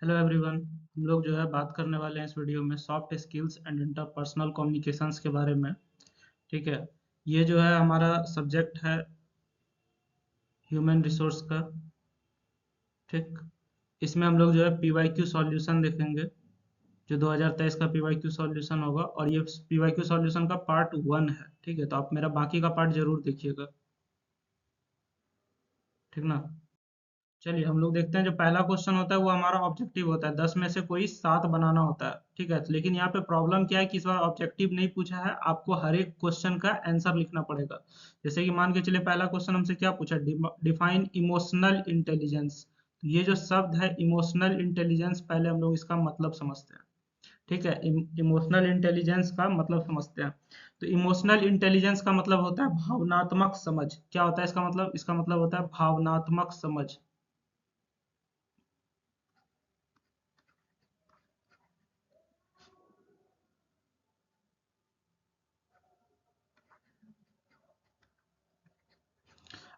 Hello everyone. हम लोग जो है बात करने वाले हैं इस वीडियो में soft skills and interpersonal communications के बारे में। ठीक है। ये जो है हमारा सब्जेक्ट है ह्यूमन रिसोर्स का। ठीक। इसमें हम लोग जो है पीवाईक्यू सॉल्यूशन देखेंगे, जो 2023 का पीवाईक्यू सॉल्यूशन होगा, और ये पीवाईक्यू सॉल्यूशन का पार्ट 1 है। ठीक है, तो आप मेरा बाकी का पार्ट जरूर देखिएगा। ठीक ना। चलिए हम लोग देखते हैं। जो पहला क्वेश्चन होता है वो हमारा ऑब्जेक्टिव होता है, 10 में से कोई 7 बनाना होता है। ठीक है, लेकिन यहाँ पे प्रॉब्लम क्या है कि इस बार ऑब्जेक्टिव नहीं पूछा है, आपको हर एक क्वेश्चन का आंसर लिखना पड़ेगा। जैसे कि मान के चलिए पहला क्वेश्चन हमसे क्या पूछा, डिफाइन इमोशनल इंटेलिजेंस। तो ये जो शब्द है इमोशनल इंटेलिजेंस, पहले हम लोग इसका मतलब समझते हैं। ठीक है, इमोशनल इंटेलिजेंस का मतलब समझते हैं। तो इमोशनल इंटेलिजेंस का मतलब होता है भावनात्मक समझ। क्या होता है इसका मतलब? इसका मतलब होता है भावनात्मक समझ।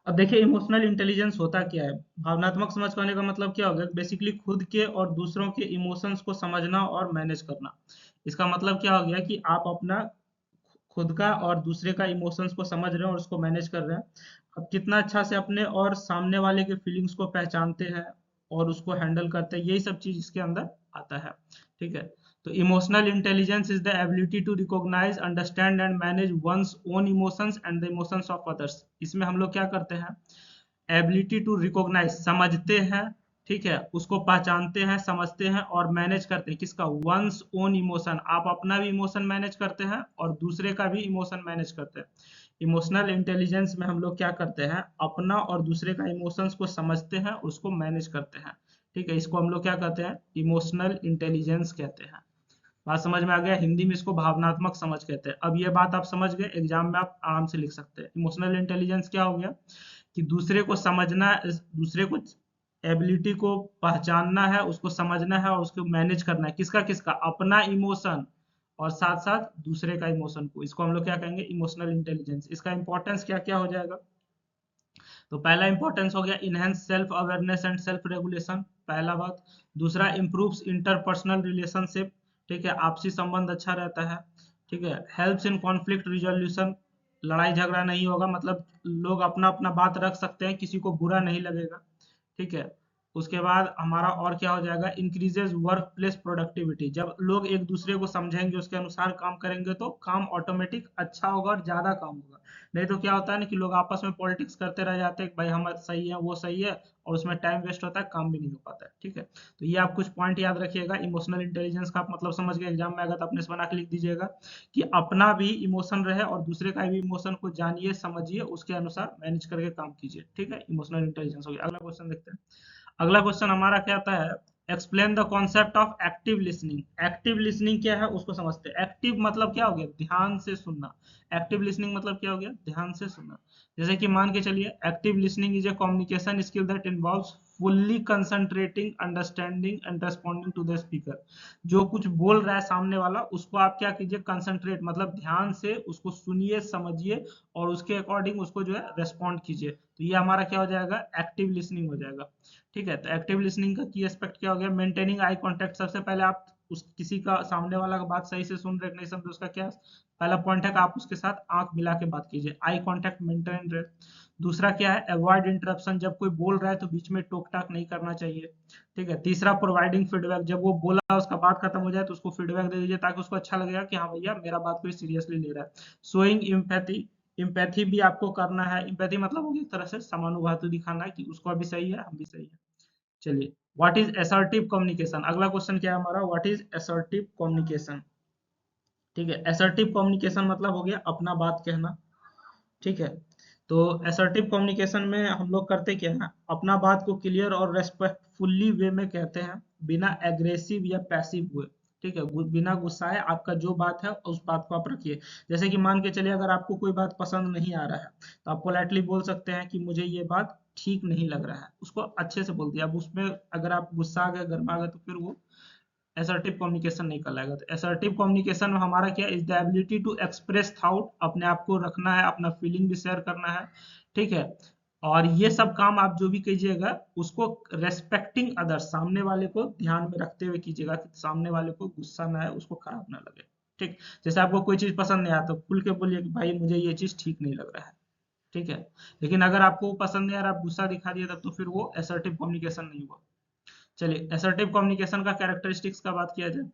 अब देखिए इमोशनल इंटेलिजेंस होता क्या है। भावनात्मक समझ पाने का मतलब क्या हो गया, बेसिकली खुद के और दूसरों के इमोशंस को समझना और मैनेज करना। इसका मतलब क्या हो गया कि आप अपना खुद का और दूसरे का इमोशंस को समझ रहे हैं और उसको मैनेज कर रहे हैं। अब कितना अच्छा से अपने और सामने वाले के फीलिंग्स को पहचानते हैं और उसको हैंडल करते हैं, यही सब चीज इसके अंदर आता है। ठीक है। तो emotional intelligence is the ability to recognise, understand and manage one's own emotions and the emotions of others. इसमें हम लोग क्या करते हैं, एबिलिटी टू रिकॉग्नाइज समझते हैं, ठीक है, उसको पहचानते हैं, समझते हैं और मैनेज करते हैं। किसका? One's own emotion. आप अपना भी इमोशन मैनेज करते हैं और दूसरे का भी इमोशन मैनेज करते हैं। इमोशनल इंटेलिजेंस में हम लोग क्या करते हैं, अपना और दूसरे का इमोशंस को समझते हैं, उसको मैनेज करते हैं। ठीक है, इसको हम लोग क्या कहते हैं, इमोशनल इंटेलिजेंस कहते हैं। बात समझ में आ गया? हिंदी में इसको भावनात्मक समझ कहते हैं। अब ये बात आप समझ गए, एग्जाम में आप आराम से लिख सकते हैं। इमोशनल इंटेलिजेंस क्या हो गया कि दूसरे को समझना, दूसरे को एबिलिटी को पहचानना है, उसको समझना है और उसको मैनेज करना है। किसका किसका? अपना इमोशन और साथ साथ दूसरे का इमोशन को। इसको हम लोग क्या कहेंगे, इमोशनल इंटेलिजेंस। इसका इंपॉर्टेंस क्या क्या हो जाएगा? तो पहला इंपॉर्टेंस हो गया enhance self awareness and self regulation, पहला बात। दूसरा इम्प्रूव्स इंटरपर्सनल रिलेशनशिप। ठीक है, आपसी संबंध अच्छा रहता है। ठीक है, हेल्प्स इन कॉन्फ्लिक्ट रिजोल्यूशन, लड़ाई झगड़ा नहीं होगा, मतलब लोग अपना अपना बात रख सकते हैं, किसी को बुरा नहीं लगेगा। ठीक है। उसके बाद हमारा और क्या हो जाएगा, इंक्रीजेज वर्क प्लेस प्रोडक्टिविटी। जब लोग एक दूसरे को समझेंगे, उसके अनुसार काम करेंगे, तो काम ऑटोमेटिक अच्छा होगा और ज्यादा काम होगा। नहीं तो क्या होता है ना कि लोग आपस में पॉलिटिक्स करते रह जाते हैं, भाई हम सही है वो सही है, और उसमें टाइम वेस्ट होता है, काम भी नहीं हो पाता है। ठीक है, तो ये आप कुछ पॉइंट याद रखिएगा। इमोशनल इंटेलिजेंस का आप मतलब समझ गए, एग्जाम में अगर तो अपने से बना के लिख दीजिएगा कि अपना भी इमोशन रहे और दूसरे का भी इमोशन को जानिए, समझिए, उसके अनुसार मैनेज करके काम कीजिए। ठीक है, इमोशनल इंटेलिजेंस हो गया। अगला क्वेश्चन देखते हैं। अगला क्वेश्चन हमारा क्या आता है, explain the concept of active listening. Active listening क्या है उसको समझते हैं। एक्टिव मतलब क्या हो गया, ध्यान से सुनना। एक्टिव लिसनिंग मतलब क्या हो गया, ध्यान से सुनना। जैसे कि मान के चलिए active listening is a communication skill that involves fully concentrating, understanding and responding to the speaker. जो कुछ बोल रहा है सामने वाला, उसको आप क्या कीजिए, कंसंट्रेट मतलब ध्यान से उसको सुनिए, समझिए और उसके अकॉर्डिंग उसको जो है रेस्पॉन्ड कीजिए। तो ये हमारा क्या हो जाएगा, एक्टिव लिसनिंग हो जाएगा। ठीक है, तो एक्टिव लिसनिंग का की एस्पेक्ट क्या हो गया, मेंटेनिंग आई कांटेक्ट। सबसे पहले आप उस किसी का सामने वाला का बात सही से सुन रहे नहीं समझ, उसका क्या पहला पॉइंट है कि आप उसके साथ आंख मिला के बात कीजिए, आई कांटेक्ट मेंटेन रहे। दूसरा क्या है, अवॉइड इंटरप्शन। जब कोई बोल रहा है तो बीच में टोक टाक नहीं करना चाहिए। ठीक है। तीसरा, प्रोवाइडिंग फीडबैक। जब वो बोला उसका बात खत्म हो जाए तो उसको फीडबैक दे दीजिए, ताकि उसको अच्छा लगेगा कि हाँ भैया मेरा बात कोई सीरियसली ले रहा है। Showing empathy. इम्पैथी भी आपको करना है। इम्पैथी मतलब होगी एक तरह से समानुभाती दिखाना है कि उसको भी सही है, हम भी सही है। चलिए, व्हाट इज असर्टिव कम्युनिकेशन। अगला क्वेश्चन क्या है हमारा, व्हाट इज असर्टिव कम्युनिकेशन। ठीक है, असर्टिव कम्युनिकेशन मतलब हो गया अपना बात कहना। ठीक है। तो असर्टिव कम्युनिकेशन में हम लोग करते क्या है, अपना बात को क्लियर और रेस्पेक्टफुली वे में कहते हैं, बिना एग्रेसिव या पैसिव हुए। ठीक है, बिना गुस्साए आपका जो बात है उस बात को आप रखिए। जैसे कि मान के चलिए अगर आपको कोई बात पसंद नहीं आ रहा है, तो आप पोलाइटली बोल सकते हैं कि मुझे ये बात ठीक नहीं लग रहा है, उसको अच्छे से बोल दिया। अब उसमें अगर आप गुस्सा आ गए, गर्मा गए, तो फिर वो असर्टिव कम्युनिकेशन नहीं कहलाएगा। तो असर्टिव कम्युनिकेशन में हमारा क्या is the ability to express thought, अपने आप को रखना है, अपना फीलिंग भी शेयर करना है। ठीक है, और ये सब काम आप जो भी कीजिएगा उसको रेस्पेक्टिंग अदर्स, सामने वाले को ध्यान में रखते हुए कीजिएगा कि सामने वाले को गुस्सा ना आए, उसको खराब ना लगे। ठीक, जैसे आपको कोई चीज पसंद नहीं आता तो खुल के बोलिए कि भाई मुझे ये चीज ठीक नहीं लग रहा है। ठीक है, लेकिन अगर आपको वो पसंद नहीं आ रहा, आप गुस्सा दिखा दिए, तब तो फिर वो असर्टिव कम्युनिकेशन नहीं हुआ। चलिए असर्टिव कम्युनिकेशन का कैरेक्टरिस्टिक्स का बात किया जाए,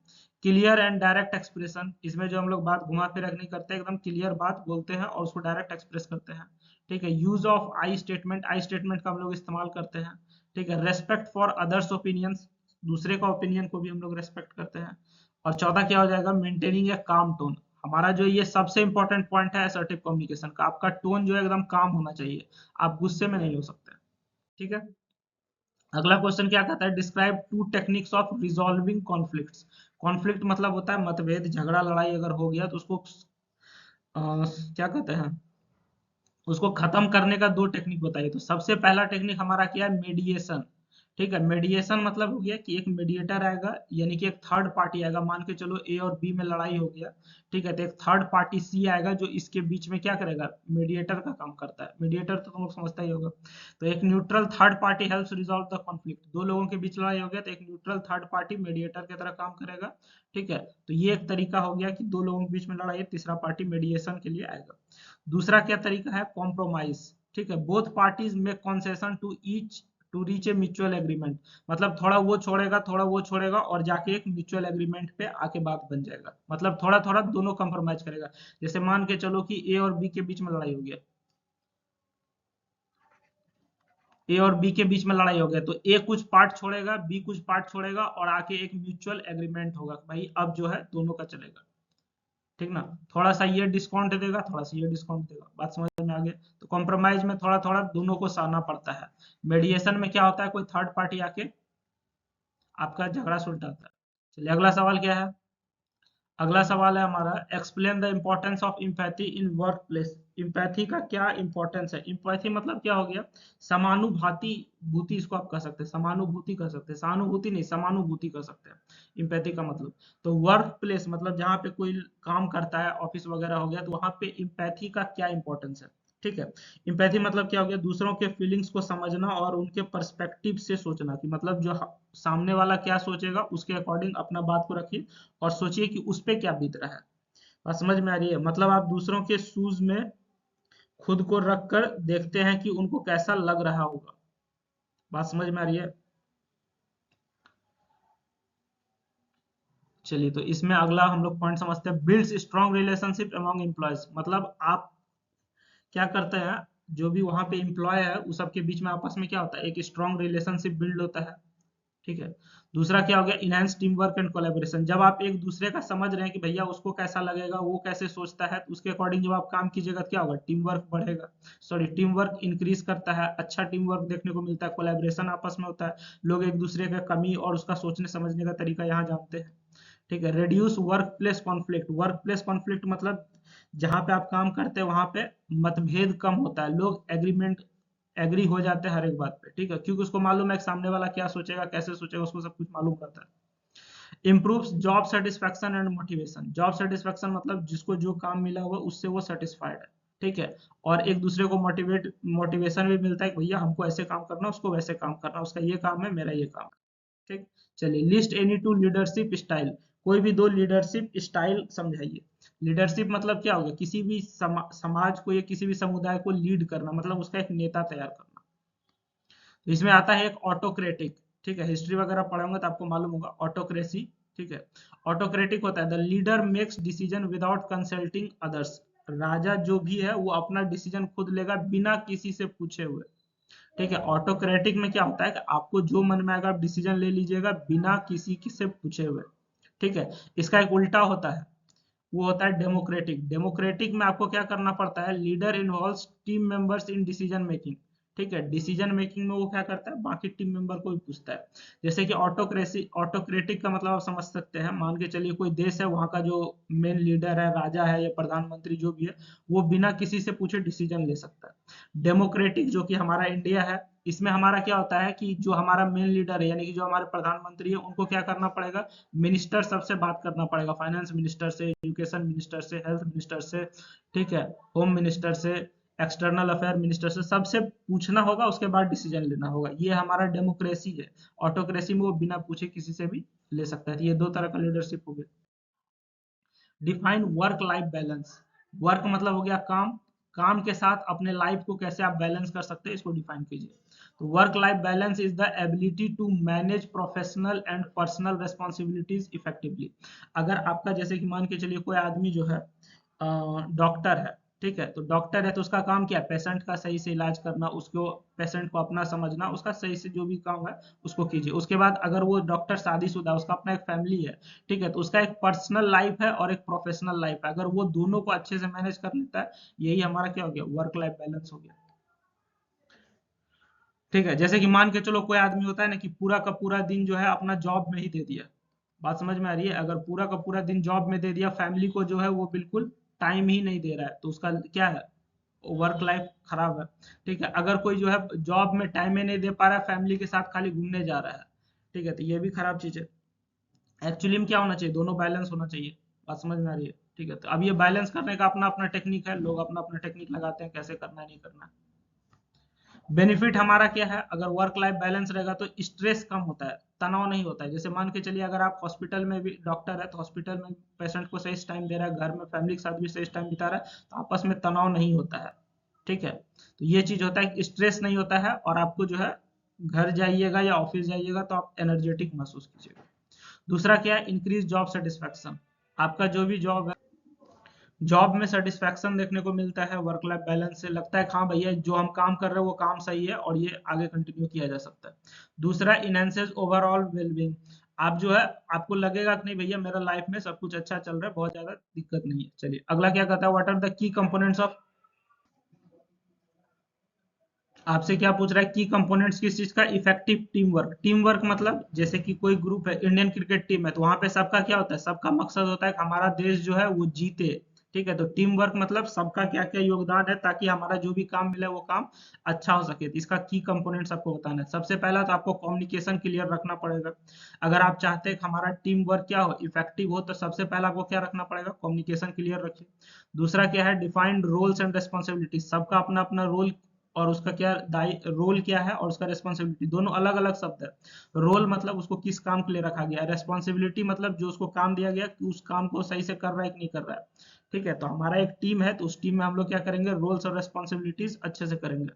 क्लियर एंड डायरेक्ट एक्सप्रेशन, इसमें जो हम लोग बात घुमा फिरा के नहीं करते, एकदम क्लियर बात बोलते हैं और उसको डायरेक्ट एक्सप्रेस करते हैं। ठीक है, use of I statement, I statement का हम लोग इस्तेमाल करते हैं। ठीक है, रेस्पेक्ट फॉर अदर्स ओपिनियंस, दूसरे का ओपिनियन को भी हम लोग रेस्पेक्ट करते हैं। और चौथा क्या हो जाएगा, मेंटेनिंग ए काम टोन। हमारा जो ये सबसे इंपॉर्टेंट पॉइंट है असर्टिव कम्युनिकेशन का, आपका टोन जो है एकदम काम होना चाहिए, आप गुस्से में नहीं हो सकते। ठीक है, अगला क्वेश्चन क्या कहता है, describe to techniques of resolving conflicts. Conflict मतलब होता है मतभेद, झगड़ा लड़ाई अगर हो गया तो उसको क्या कहते हैं, उसको खत्म करने का दो टेक्निक बताइए। तो सबसे पहला टेक्निक हमारा क्या है, मेडिएशन। ठीक है, मेडिएशन मतलब हो गया कि एक मीडिएटर आएगा, यानी कि एक थर्ड पार्टी आएगा। मान के चलो ए और बी में लड़ाई हो गया, ठीक है, तो एक थर्ड पार्टी सी आएगा जो इसके बीच में क्या करेगा, मीडिएटर का काम करता है। मीडिएटर तो तुम लोग समझता ही होगा। तो एक neutral third party helps resolve the conflict. दो लोगों के बीच लड़ाई हो गया तो एक न्यूट्रल थर्ड पार्टी मीडिएटर की तरह काम करेगा। ठीक है, तो ये एक तरीका हो गया कि दो लोगों के बीच में लड़ाई है, तीसरा पार्टी मेडिएशन के लिए आएगा। दूसरा क्या तरीका है, कॉम्प्रोमाइज। ठीक है, both parties make concession to each to reach a mutual agreement. मतलब थोड़ा वो छोड़ेगा, थोड़ा वो छोड़ेगा, और जाके एक म्यूचुअल एग्रीमेंट पे आके बात बन जाएगा। मतलब थोड़ा थोड़ा दोनों कंप्रोमाइज करेगा। जैसे मान के चलो कि ए और बी के बीच में लड़ाई हो गया, ए और बी के बीच में लड़ाई हो गया, तो ए कुछ पार्ट छोड़ेगा, बी कुछ पार्ट छोड़ेगा, और आके एक म्यूचुअल एग्रीमेंट होगा भाई अब जो है दोनों का चलेगा। ठीक ना, थोड़ा सा ये डिस्काउंट देगा, थोड़ा सा ये डिस्काउंट देगा, बात समझ में आ गई। तो कॉम्प्रोमाइज में थोड़ा थोड़ा दोनों को सहना पड़ता है। मेडिएशन में क्या होता है, कोई थर्ड पार्टी आके आपका झगड़ा सुलझाता है। चलिए अगला सवाल क्या है, अगला सवाल है हमारा, explain the importance of empathy in work place. Empathy का क्या इंपॉर्टेंस है, इम्पैथी मतलब क्या हो गया, समानुभूति, भूति इसको आप कह सकते हैं, समानुभूति कह सकते हैं, सहानुभूति नहीं, समानुभूति कह सकते हैं इम्पैथी का मतलब। तो वर्क प्लेस मतलब जहाँ पे कोई काम करता है, ऑफिस वगैरह हो गया, तो वहां पे इम्पैथी का क्या इंपॉर्टेंस है। ठीक है, एम्पैथी मतलब क्या हो गया, दूसरों के फीलिंग्स को समझना और उनके पर्सपेक्टिव से सोचना, कि मतलब जो सामने वाला क्या सोचेगा उसके अकॉर्डिंग अपना बात को रखिए और सोचिए कि उस पे क्या बीत रहा है। बात समझ में आ रही है, मतलब आप दूसरों के शूज में खुद को रख कर देखते हैं कि उनको कैसा लग रहा होगा। बात समझ में आ रही है। चलिए, तो इसमें अगला हम लोग पॉइंट समझते हैं, builds strong relationship among employees. मतलब आप क्या करते हैं, जो भी वहां पे एम्प्लॉय है उस सबके बीच में आपस में क्या होता है, एक स्ट्रॉन्ग रिलेशनशिप बिल्ड होता है। ठीक है, दूसरा क्या हो गया, enhance team work and collaboration. जब आप एक दूसरे का समझ रहे हैं कि भैया उसको कैसा लगेगा, वो कैसे सोचता है, तो उसके अकॉर्डिंग जब आप काम कीजिएगा तो क्या होगा, टीम वर्क बढ़ेगा, सॉरी टीम वर्क इंक्रीज करता है, अच्छा टीम वर्क देखने को मिलता है, कोलैबोरेशन आपस में होता है, लोग एक दूसरे का कमी और उसका सोचने समझने का तरीका यहाँ जानते हैं। ठीक है, reduce work place conflict. Work place conflict मतलब जहां पे आप काम करते हैं वहां पे मतभेद कम होता है, लोग एग्रीमेंट एग्री हो जाते हैं हर एक बात पे। ठीक है, क्योंकि उसको मालूम है कि सामने वाला क्या सोचेगा, कैसे सोचेगा, उसको सब कुछ मालूम रहता है। Improves job satisfaction and motivation. Job satisfaction मतलब जिसको जो काम मिला हुआ उससे वो सेटिस्फाइड है। ठीक है, और एक दूसरे को मोटिवेशन भी मिलता है कि भैया हमको ऐसे काम करना, उसको वैसे काम करना, उसका ये काम है, मेरा ये काम है। ठीक, चलिए list any two leadership style. कोई भी दो लीडरशिप स्टाइल समझाइए। लीडरशिप मतलब क्या होगा, किसी भी समाज को या किसी भी समुदाय को लीड करना, मतलब उसका एक नेता तैयार करना। तो इसमें आता है एक ऑटोक्रेटिक। ठीक है, हिस्ट्री वगैरह पढ़ोगे तो आपको मालूम होगा ऑटोक्रेसी। ठीक है, ऑटोक्रेटिक होता है the leader makes decision without consulting others. राजा जो भी है वो अपना डिसीजन खुद लेगा बिना किसी से पूछे हुए। ठीक है, ऑटोक्रेटिक में क्या होता है कि आपको जो मन में आएगा आप डिसीजन ले लीजिएगा बिना किसी से पूछे हुए। ठीक है, इसका एक उल्टा होता है, वो होता है डेमोक्रेटिक। डेमोक्रेटिक में आपको क्या करना पड़ता है, leader involves team members in decision making. ठीक है, डिसीजन मेकिंग में वो क्या करता है, बाकी टीम मेंबर को भी पूछता है। जैसे कि ऑटोक्रेटिक का मतलब आप समझ सकते हैं, मान के चलिए कोई देश है, वहां का जो मेन लीडर है, राजा है या प्रधानमंत्री जो भी है, वो बिना किसी से पूछे डिसीजन ले सकता है। डेमोक्रेटिक जो कि हमारा इंडिया है, इसमें हमारा क्या होता है कि जो हमारा मेन लीडर है, यानी कि जो हमारे प्रधानमंत्री है, उनको क्या करना पड़ेगा, मिनिस्टर सबसे बात करना पड़ेगा, फाइनेंस मिनिस्टर से, एजुकेशन मिनिस्टर से, हेल्थ मिनिस्टर से, ठीक है, होम मिनिस्टर से, एक्सटर्नल अफेयर मिनिस्टर से सबसे पूछना होगा, उसके बाद डिसीजन लेना होगा। ये हमारा डेमोक्रेसी है। ऑटोक्रेसी में वो बिना पूछे किसी से भी ले सकता है। तो ये दो तरह का लीडरशिप हो गया। Define work life balance. Work मतलब हो गया काम, काम के साथ अपने लाइफ को कैसे आप बैलेंस कर सकते हैं, इसको डिफाइन कीजिए। तो work life balance is the ability to manage professional and personal responsibilities effectively. अगर आपका, जैसे कि मान के चलिए कोई आदमी जो है डॉक्टर है, ठीक है, तो डॉक्टर है तो उसका काम क्या है, पेशेंट का सही से इलाज करना, उसको पेशेंट को अपना समझना, उसका सही से जो भी काम है उसको कीजिए। उसके बाद अगर वो डॉक्टर शादीशुदा है, उसका अपना एक फैमिली है, ठीक है, तो उसका एक पर्सनल लाइफ है और एक प्रोफेशनल लाइफ है। अगर वो दोनों को अच्छे से मैनेज कर लेता है, यही हमारा क्या हो गया, वर्क लाइफ बैलेंस हो गया। ठीक है, जैसे कि मान के चलो कोई आदमी होता है ना कि पूरा का पूरा दिन जो है अपना जॉब में ही दे दिया। बात समझ में आ रही है? अगर पूरा का पूरा दिन जॉब में दे दिया, फैमिली को जो है वो बिल्कुल टाइम ही नहीं दे रहा है, तो उसका क्या है, वर्क लाइफ खराब है। ठीक है, अगर कोई जो है जॉब में टाइम ही नहीं दे पा रहा है, फैमिली के साथ खाली घूमने जा रहा है, ठीक है, तो ये भी खराब चीज है। एक्चुअली में क्या होना चाहिए, दोनों बैलेंस होना चाहिए। बात समझ में आ रही है? ठीक है, तो अब ये बैलेंस करने का अपना अपना टेक्निक है, लोग अपना अपना टेक्निक लगाते हैं कैसे करना है नहीं करना है। बेनिफिट हमारा क्या है, अगर वर्क लाइफ बैलेंस रहेगा तो स्ट्रेस कम होता है, तनाव नहीं होता है। जैसे मान के चलिए अगर आप हॉस्पिटल में भी डॉक्टर है, तो हॉस्पिटल में पेशेंट को सही से टाइम दे रहा है, घर में फैमिली के साथ भी सही से टाइम बिता रहा है, तो आपस में तनाव नहीं होता है। ठीक है, तो ये चीज होता है कि स्ट्रेस नहीं होता है, और आपको जो है घर जाइएगा या ऑफिस जाइएगा तो आप एनर्जेटिक महसूस कीजिएगा। दूसरा क्या है, इंक्रीज जॉब सेटिस्फैक्शन। आपका जो भी जॉब है, जॉब में सेटिस्फैक्शन देखने को मिलता है वर्क लाइफ बैलेंस से, लगता है कि हाँ भैया जो हम काम कर रहे हैं वो काम सही है और ये आगे कंटिन्यू किया जा सकता है। दूसरा, इनहेंसेस ओवरऑल वेलबींग। आप जो है, आपको लगेगा कि नहीं भैया मेरा लाइफ में सब कुछ अच्छा चल रहा है, बहुत ज्यादा दिक्कत नहीं है। चलिए अगला क्या कहता है, what are the key components of, आपसे क्या पूछ रहा है, की कंपोनेंट्स किस चीज का, effective team work. Team work मतलब जैसे कि कोई ग्रुप है, इंडियन क्रिकेट टीम है, तो वहां पे सबका क्या होता है, सबका मकसद होता है कि हमारा देश जो है वो जीते। ठीक है, तो टीम वर्क मतलब सबका क्या क्या योगदान है ताकि हमारा जो भी काम मिले वो काम अच्छा हो सके। तो इसका की कंपोनेंट्स आपको बताना है। सबसे पहला तो आपको कम्युनिकेशन क्लियर रखना पड़ेगा। अगर आप चाहते हैं कि हमारा टीम वर्क क्या हो, इफेक्टिव हो, तो सबसे पहला आपको क्या रखना पड़ेगा, कम्युनिकेशन क्लियर रखिए। दूसरा क्या है, डिफाइंड रोल्स एंड रिस्पॉन्सिबिलिटी। सबका अपना अपना रोल और उसका क्या दायी रोल क्या है, और उसका रिस्पॉन्सिबिलिटी, दोनों अलग अलग शब्द है। रोल मतलब उसको किस काम के लिए रखा गया, रिस्पॉन्सिबिलिटी मतलब जो उसको काम दिया गया कि उस काम को सही से कर रहा है कि नहीं कर रहा है। ठीक है, तो हमारा एक टीम है, तो उस टीम में हम लोग क्या करेंगे, रोल्स और रिस्पॉन्सिबिलिटीज अच्छे से करेंगे।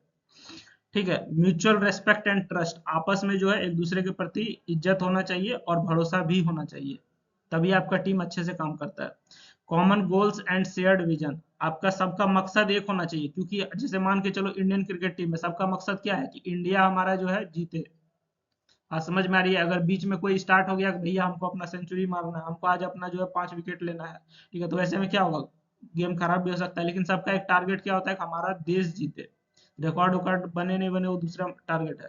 ठीक है, म्यूचुअल रेस्पेक्ट एंड ट्रस्ट। आपस में जो है एक दूसरे के प्रति इज्जत होना चाहिए और भरोसा भी होना चाहिए, तभी आपका टीम अच्छे से काम करता है। Common goals and shared vision. आपका सबका मकसद एक होना चाहिए, क्योंकि जैसे मान के चलो इंडियन क्रिकेट टीम में सबका मकसद क्या है कि इंडिया हमारा जो है जीते। हाँ समझ में आ रही है? अगर बीच में कोई स्टार्ट हो गया कि भैया हमको अपना सेंचुरी मारना है, हमको आज अपना जो है 5 विकेट लेना है, ठीक है, तो ऐसे में क्या होगा, गेम खराब भी हो सकता है। लेकिन सबका एक टारगेट क्या होता है कि हमारा देश जीते। रिकॉर्ड उकॉर्ड बने नहीं बने वो दूसरा टारगेट है।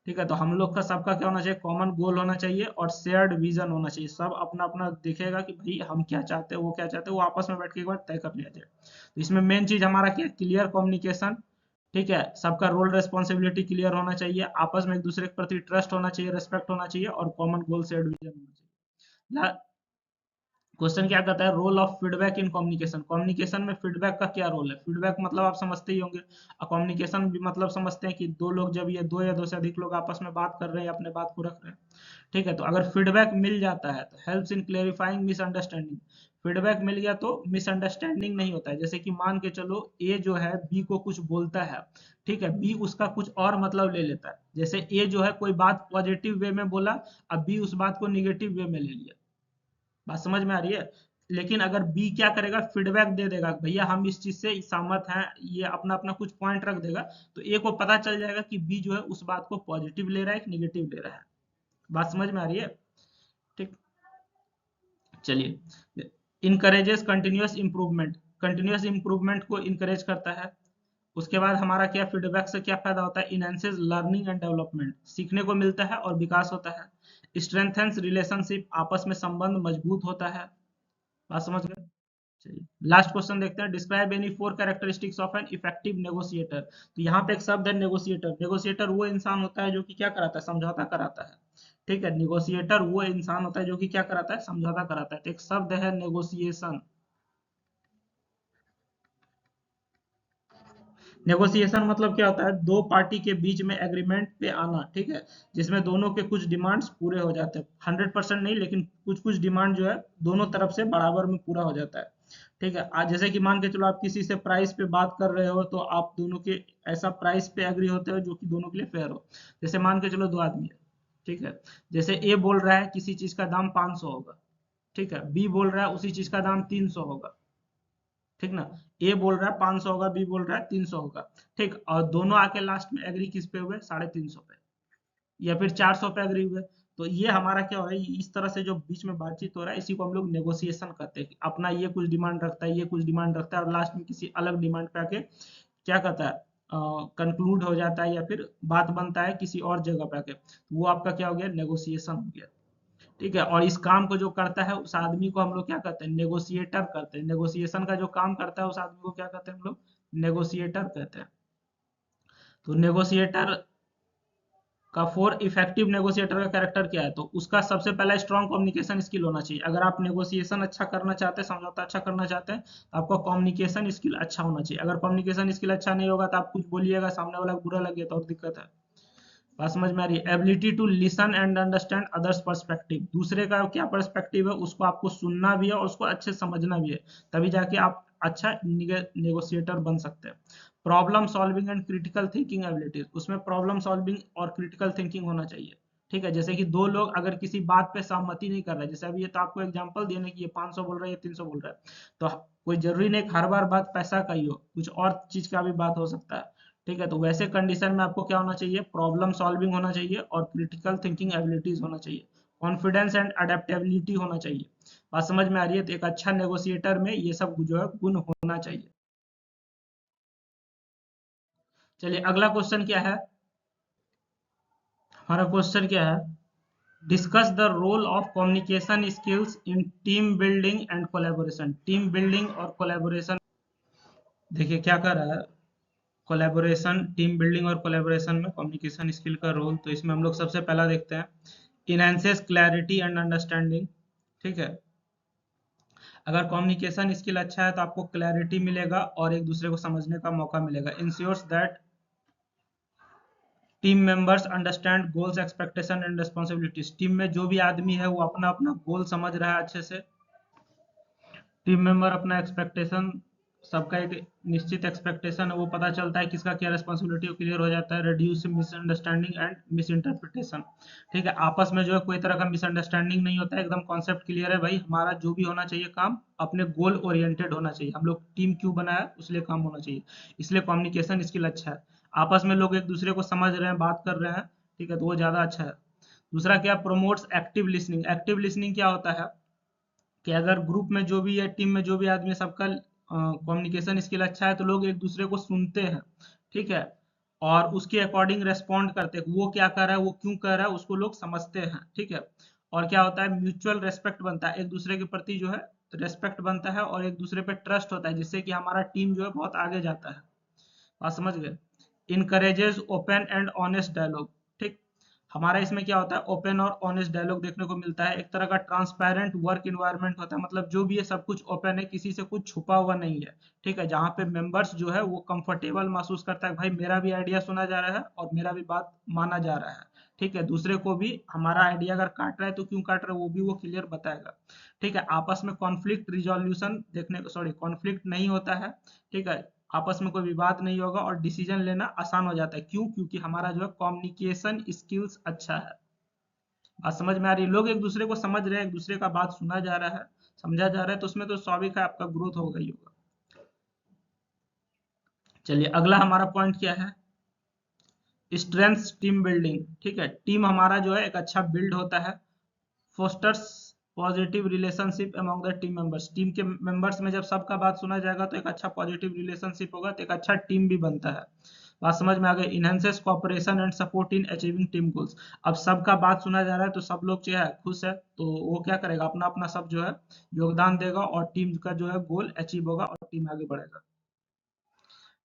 ठीक है, तो हम लोग का सबका क्या होना चाहिए, कॉमन गोल होना चाहिए और शेयर्ड विजन होना चाहिए। सब अपना अपना देखेगा कि भाई हम क्या चाहते हैं, वो क्या चाहते हैं, वो आपस में बैठ के एक बार तय कर लिया जाए। तो इसमें मेन चीज हमारा क्या है, क्लियर कम्युनिकेशन। ठीक है, सबका रोल रिस्पॉन्सिबिलिटी क्लियर होना चाहिए, आपस में एक दूसरे के प्रति ट्रस्ट होना चाहिए, रेस्पेक्ट होना चाहिए और कॉमन गोल शेयर्ड विजन होना चाहिए। क्वेश्चन क्या कहता है, role of feedback in communication. Communication में फीडबैक का क्या रोल है। फीडबैक मतलब आप समझते ही होंगे, और कम्युनिकेशन भी मतलब समझते हैं कि दो लोग जब, ये दो या दो से अधिक लोग आपस में बात कर रहे हैं, अपने बात को रख रहे हैं। ठीक है, तो अगर फीडबैक मिल जाता है तो helps in clarifying misunderstanding. Feedback मिल गया तो मिसअंडरस्टैंडिंग नहीं होता है। जैसे कि मान के चलो ए जो है बी को कुछ बोलता है, ठीक है, बी उसका कुछ और मतलब ले लेता है। जैसे ए जो है कोई बात पॉजिटिव वे में बोला, अब बी उस बात को निगेटिव वे में ले लिया। बात समझ में आ रही है? लेकिन अगर बी क्या करेगा, फीडबैक दे देगा भैया हम इस चीज से सहमत हैं, ये अपना अपना कुछ पॉइंट रख देगा, तो ए को पता चल जाएगा कि बी जो है उस बात को पॉजिटिव ले रहा है कि निगेटिव ले रहा है। बात समझ में आ रही है? ठीक, चलिए, encourages continuous improvement. Continuous improvement को इनकरेज करता है। उसके बाद हमारा क्या, फीडबैक से क्या फायदा होता है, इनहेंसेस लर्निंग एंड डेवलपमेंट। सीखने को मिलता है और विकास होता है। स्ट्रेंथेंस रिलेशनशिप, आपस में संबंध मजबूत होता है। बात समझ गए? चलिए लास्ट क्वेश्चन देखते हैं, describe any 4 characteristics of an effective negotiator. तो यहाँ पे एक शब्द है नेगोशिएटर। नेगोशिएटर वो इंसान होता है जो कि क्या कराता है, समझौता कराता है। ठीक है, नेगोशिएटर वो इंसान होता है जो कि क्या कराता है, समझौता कराता है। तो एक शब्द है नेगोशिएशन। नेगोशिएशन मतलब क्या होता है, दो पार्टी के बीच में एग्रीमेंट पे आना, ठीक है, जिसमें दोनों के कुछ डिमांड्स पूरे हो जाते हैं, 100% नहीं, लेकिन कुछ कुछ डिमांड जो है दोनों तरफ से बराबर में पूरा हो जाता है। ठीक है, आज जैसे कि मान के चलो आप किसी से प्राइस पे बात कर रहे हो, तो आप दोनों के ऐसा प्राइस पे एग्री होते हो जो कि दोनों के लिए फेयर हो। जैसे मान के चलो दो आदमी है, ठीक है, जैसे ए बोल रहा है किसी चीज का दाम 500 होगा, ठीक है, बी बोल रहा है उसी चीज का दाम 300 होगा, ठीक ना, ए बोल रहा है 500 होगा, बी बोल रहा है 300 होगा, ठीक, और दोनों आके लास्ट में एग्री किस पे हुए, 350 पे, या फिर 400 पे एग्री हुए। तो ये हमारा क्या हो रहा है, इस तरह से जो बीच में बातचीत हो रहा है इसी को हम लोग नेगोशिएशन कहते हैं, कि अपना ये कुछ डिमांड रखता है, ये कुछ डिमांड रखता है, और लास्ट में किसी अलग डिमांड पे आके क्या कहता है, कंक्लूड हो जाता है, या फिर बात बनता है किसी और जगह पे आके, तो वो आपका क्या हो गया, नेगोशिएशन हो गया। ठीक है, और इस काम को जो करता है उस आदमी को हम लोग क्या कहते हैं, नेगोशिएटर कहते हैं। नेगोशिएशन का जो काम करता है उस आदमी को क्या कहते हैं हम लोग, नेगोशिएटर कहते हैं। तो नेगोशिएटर का फॉर इफेक्टिव नेगोशिएटर का कैरेक्टर क्या है, तो उसका सबसे पहला स्ट्रॉन्ग कम्युनिकेशन स्किल होना चाहिए। अगर आप नेगोशिएशन अच्छा करना चाहते हैं, समझौता अच्छा करना चाहते हैं, तो आपका कम्युनिकेशन स्किल अच्छा होना चाहिए। अगर कम्युनिकेशन स्किल अच्छा नहीं होगा तो आप कुछ बोलिएगा, सामने वाला को बुरा लग गया तो और दिक्कत है। बात समझ में आ रही है, ability to listen and understand others perspective, दूसरे का क्या पर्सपेक्टिव है उसको आपको सुनना भी है और उसको अच्छे से समझना भी है, तभी जाके आप अच्छा नेगोशिएटर बन सकते हैं। Problem solving and critical thinking abilities, उसमें प्रॉब्लम सॉल्विंग और क्रिटिकल थिंकिंग होना चाहिए। ठीक है, जैसे कि दो लोग अगर किसी बात पे सहमति नहीं कर रहे, जैसे अभी ये तो आपको एग्जांपल दिया ना कि ये 500 बोल रहा है, ये 300 बोल रहा है, तो कोई जरूरी नहीं कि हर बार बात पैसा का ही हो, कुछ और चीज का भी बात हो सकता है। ठीक है, तो वैसे कंडीशन में आपको क्या होना चाहिए, प्रॉब्लम सॉल्विंग होना चाहिए और क्रिटिकल थिंकिंग एबिलिटीज होना चाहिए, कॉन्फिडेंस एंड अडेप्टेबिलिटी होना चाहिए। बात समझ में आ रही है, तो एक अच्छा नेगोशिएटर में ये सब जो है गुण होना चाहिए। चलिए अगला क्वेश्चन क्या है, हमारा क्वेश्चन क्या है, discuss the role of communication skills in team building and collaboration. Team building और कोलैबोरेशन, देखिए क्या कर रहा है, कोलैबोरेशन, टीम बिल्डिंग और कोलैबोरेशन में कम्युनिकेशन स्किल का रोल, तो इसमें हम लोग सबसे पहला देखते हैं, इनहेंसेस क्लैरिटी एंड अंडरस्टैंडिंग। ठीक है, अगर कम्युनिकेशन स्किल अच्छा है तो आपको क्लैरिटी मिलेगा और एक दूसरे को समझने का मौका मिलेगा। Ensures that team members understand goals expectation and responsibilities, team में जो भी आदमी है वो अपना अपना गोल समझ रहा है अच्छे से, टीम मेंबर अपना एक्सपेक्टेशन, सबका एक निश्चित एक्सपेक्टेशन है वो पता चलता है, किसका क्या रिस्पॉन्सिबिलिटी क्लियर हो जाता है, reduce misunderstanding and miss interpretation. ठीक है, आपस में जो है कोई तरह का मिसअंडरस्टैंडिंग नहीं होता है, एकदम कॉन्सेप्ट क्लियर है भाई, हमारा जो भी होना चाहिए काम अपने गोल ओरिएंटेड होना चाहिए, हम लोग टीम क्यों बनाया उसलिए काम होना चाहिए, इसलिए कम्युनिकेशन स्किल अच्छा है। आपस में लोग एक दूसरे को समझ रहे हैं, बात कर रहे हैं, ठीक है, तो वो ज्यादा अच्छा है। दूसरा क्या, promotes active listening. Active listening क्या होता है कि अगर ग्रुप में जो भी है, टीम में जो भी आदमी है, सबका कम्युनिकेशन स्किल अच्छा है तो लोग एक दूसरे को सुनते हैं, ठीक है, और उसके अकॉर्डिंग रेस्पॉन्ड करते हैं, वो क्या कर रहा है, वो क्यों कर रहा है, उसको लोग समझते हैं। ठीक है, और क्या होता है, म्यूचुअल रेस्पेक्ट बनता है, एक दूसरे के प्रति जो है रेस्पेक्ट बनता है और एक दूसरे पे ट्रस्ट होता है, जिससे कि हमारा टीम जो है बहुत आगे जाता है। बात समझ गए, encourages open and honest dialogue. ठीक, हमारा इसमें क्या होता है, ओपन और ऑनेस्ट डायलॉग देखने को मिलता है, एक तरह का ट्रांसपेरेंट वर्क इन्वायरमेंट होता है, मतलब जो भी है सब कुछ ओपन है, किसी से कुछ छुपा हुआ नहीं है। ठीक है, जहाँ पे मेंबर्स जो है वो कंफर्टेबल महसूस करता है, भाई मेरा भी आइडिया सुना जा रहा है और मेरा भी बात माना जा रहा है। ठीक है, दूसरे को भी हमारा आइडिया अगर काट रहा है तो क्यों काट रहा है वो भी वो क्लियर बताएगा। ठीक है, आपस में कॉन्फ्लिक्ट रिजोल्यूशन देखने को, सॉरी, कॉन्फ्लिक्ट नहीं होता है। ठीक है, आपस में कोई विवाद नहीं होगा और डिसीजन लेना आसान हो जाता है, क्यों, क्योंकि हमारा जो है कम्युनिकेशन स्किल्स अच्छा है। बात समझ में आ रही है, लोग एक दूसरे को समझ रहे हैं, एक दूसरे का बात सुना जा रहा है, समझा जा रहा है, तो उसमें तो स्वाभाविक है आपका ग्रोथ होगा ही होगा। चलिए अगला हमारा पॉइंट क्या है, स्ट्रेंथ्स टीम बिल्डिंग। ठीक है, टीम हमारा जो है एक अच्छा बिल्ड होता है, fosters positive relationship among the team members, team के मेंबर्स में जब सबका बात सुना जाएगा तो एक अच्छा पॉजिटिव रिलेशनशिप होगा, तो एक अच्छा टीम भी बनता है। बात समझ में आ गई, enhances cooperation and support in achieving team goals. अब सबका बात सुना जा रहा है तो सब लोग जो है खुश है, तो वो क्या करेगा, अपना अपना सब जो है योगदान देगा और टीम का जो है गोल अचीव होगा और टीम आगे बढ़ेगा।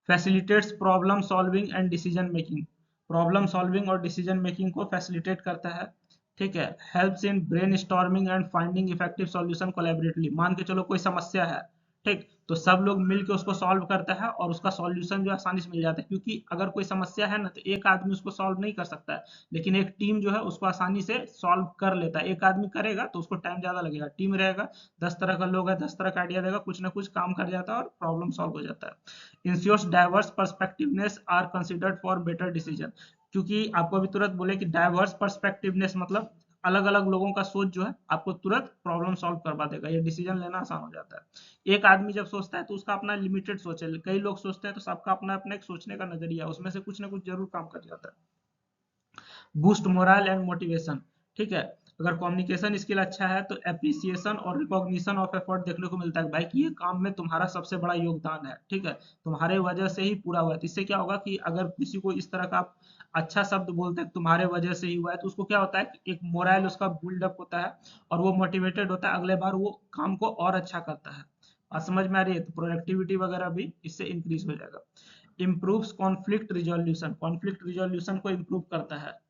Facilitates problem solving and decision making, problem solving और डिसीजन मेकिंग को फैसिलिटेट करता है। ठीक है, helps in brain storming and finding effective solution collaboratively. मान के चलो कोई समस्या है, ठीक, तो सब लोग मिलके उसको सॉल्व करता है और उसका सॉल्यूशन जो है आसानी से मिल जाता है, क्योंकि अगर कोई समस्या है ना तो एक आदमी उसको सॉल्व नहीं कर सकता है, लेकिन एक टीम जो है उसको आसानी से सॉल्व कर लेता है। एक आदमी करेगा तो उसको टाइम ज्यादा लगेगा, टीम रहेगा 10 तरह का लोग है, 10 तरह का आइडिया देगा, कुछ ना कुछ काम कर जाता है और प्रॉब्लम सॉल्व हो जाता है। Ensures diverse perspectives are considered for better decision, क्योंकि आपको अभी तुरंत बोले कि डाइवर्स पर्सपेक्टिवनेस मतलब अलग अलग लोगों का सोच जो है आपको तुरंत प्रॉब्लम सॉल्व करवा देगा, ये डिसीजन लेना आसान हो जाता है। एक आदमी जब सोचता है तो उसका अपना लिमिटेड सोच है, कई लोग सोचते हैं तो सबका अपना अपना एक सोचने का नजरिया है, उसमें से कुछ ना कुछ जरूर काम कर जाता है। बूस्ट मोरल एंड मोटिवेशन, ठीक है, अगर कम्युनिकेशन स्किल अच्छा है तो एप्रिसिएशन और रिकॉग्निशन ऑफ एफर्ट देखने को मिलता है भाई कि ये काम में तुम्हारा सबसे बड़ा योगदान है, ठीक है, तुम्हारे वजह से ही पूरा हुआ है। तो इससे क्या होगा कि अगर किसी को इस तरह का आप अच्छा शब्द बोलते हैं तुम्हारे वजह से ही हुआ है, तो उसको क्या होता है कि एक मोरल उसका बिल्डअप होता है और वो मोटिवेटेड होता है, अगले बार वो काम को और अच्छा करता है। बात समझ में आ रही है? तो प्रोडक्टिविटी वगैरह भी इससे इंक्रीज हो जाएगा। Improves conflict resolution, conflict resolution को इम्प्रूव करता है।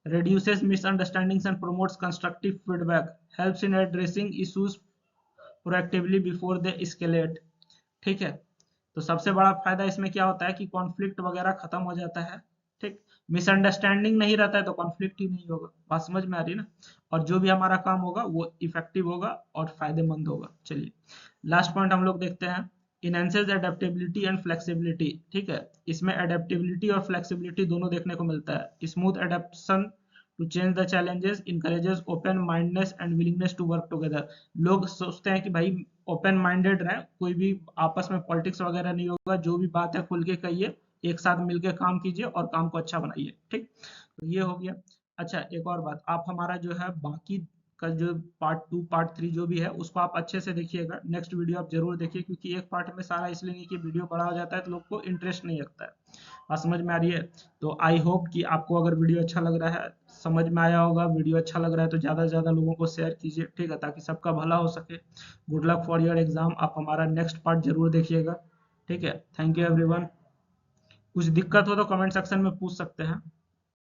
reduces misunderstandings and promotes constructive feedback, helps in addressing issues proactively before they escalate, ठीक है। तो सबसे बड़ा फायदा इसमें क्या होता है कि कॉन्फ्लिक्ट वगैरह खत्म हो जाता है, ठीक, मिसअंडरस्टैंडिंग नहीं रहता है तो कॉन्फ्लिक्ट ही नहीं होगा। बात समझ में आ रही है ना? और जो भी हमारा काम होगा वो इफेक्टिव होगा और फायदेमंद होगा। चलिए लास्ट पॉइंट हम लोग देखते हैं, इनहेंसेस एडेप्टेबिलिटी एंड फ्लेक्सिबिलिटी, ठीक है, इसमें एडेप्टेबिलिटी और फ्लेक्सिबिलिटी दोनों देखने को मिलता है। Smooth adaption to change the challenges, encourages open mindness and willingness to work together. लोग सोचते हैं कि भाई ओपन माइंडेड रहे, कोई भी आपस में पॉलिटिक्स वगैरह नहीं होगा, जो भी बात है खुल के कहिए, एक साथ मिलकर काम कीजिए और काम को अच्छा बनाइए, ठीक, तो ये हो गया। अच्छा एक और बात, आप हमारा जो है बाकी का जो पार्ट 2 पार्ट 3 जो भी है उसको आप अच्छे से देखिएगा, नेक्स्ट वीडियो आप जरूर देखिए, क्योंकि एक पार्ट में सारा इसलिए नहीं कि वीडियो बड़ा हो जाता है तो लोग को इंटरेस्ट नहीं लगता है। बात समझ में आ रही है? तो आई होप कि आपको अगर वीडियो अच्छा लग रहा है, समझ में आया होगा, वीडियो अच्छा लग रहा है तो ज़्यादा से ज़्यादा लोगों को शेयर कीजिए, ठीक है, ताकि सबका भला हो सके। Good luck for your exam, आप हमारा नेक्स्ट पार्ट जरूर देखिएगा, ठीक है। Thank you everyone. कुछ दिक्कत हो तो कमेंट सेक्शन में पूछ सकते हैं।